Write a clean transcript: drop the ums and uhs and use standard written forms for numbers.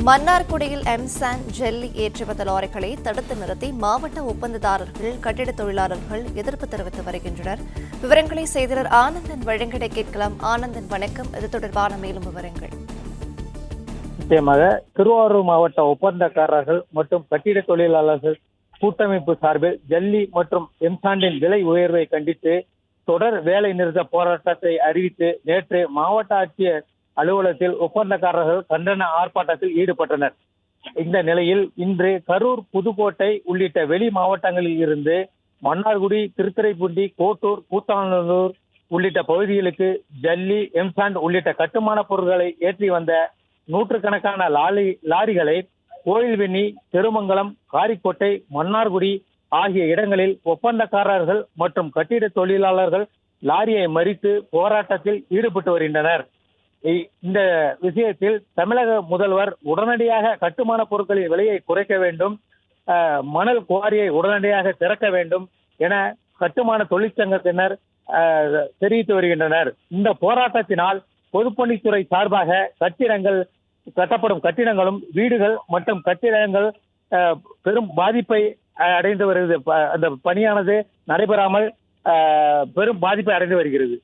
மன்னார்குடியில் M sand jelly ஏற்றி வந்த லாரிகளை தடுத்து நிறுத்தி மாவட்ட ஒப்பந்ததாரர்கள் கட்டிட தொழிலாளர்கள் எதிர்ப்பு தெரிவித்து வருகின்றனர். விவரங்களை செய்தியாளர் ஆனந்தன் வழங்கிட கேட்கலாம். ஆனந்தன், வணக்கம். இது தொடர்பான மேலும் விவரங்கள். நிச்சயமாக திருவாரூர் மாவட்ட ஒப்பந்தக்காரர்கள் மற்றும் கட்டிட தொழிலாளர்கள் கூட்டமைப்பு சார்பில் ஜல்லி மற்றும் எம்சாண்டின் விலை உயர்வை கண்டித்து தொடர் வேலை நிறுத்த போராட்டத்தை அறிவித்து நேற்று மாவட்ட ஆட்சியர் அலுவலகத்தில் ஒப்பந்தக்காரர்கள் கண்டன ஆர்ப்பாட்டத்தில் ஈடுபட்டனர். இந்த நிலையில் இன்று கரூர், புதுக்கோட்டை உள்ளிட்ட வெளி மாவட்டங்களில் இருந்து மன்னார்குடி, திருத்துறைப்பூண்டி, கோட்டூர், கூத்தாநல்லூர் உள்ளிட்ட பகுதிகளுக்கு ஜல்லி, எம்சாண்ட் உள்ளிட்ட கட்டுமான பொருட்களை ஏற்றி வந்த நூற்றுக்கணக்கான லாரிகளை கோயில்வெண்ணி, திருமங்கலம், காரிக்கோட்டை, மன்னார்குடி ஆகிய இடங்களில் ஒப்பந்தக்காரர்கள் மற்றும் கட்டிட தொழிலாளர்கள் லாரியை மறித்து போராட்டத்தில் ஈடுபட்டு வருகின்றனர். இந்த விஷயத்தில் தமிழக முதல்வர் உடனடியாக கட்டுமான பொருட்களின் விலையை குறைக்க வேண்டும், மணல் குவாரியை உடனடியாக திறக்க வேண்டும் என கட்டுமான தொழிற்சங்கத்தினர் தெரிவித்து வருகின்றனர். இந்த போராட்டத்தினால் பொதுப்பணித்துறை சார்பாக கட்டப்படும் கட்டிடங்களும் வீடுகள் மற்றும் கட்டிடங்கள் பெரும் பாதிப்பை அடைந்து வருகிறது. அந்த பணியானது நடைபெறாமல் பெரும் பாதிப்பை அடைந்து வருகிறது.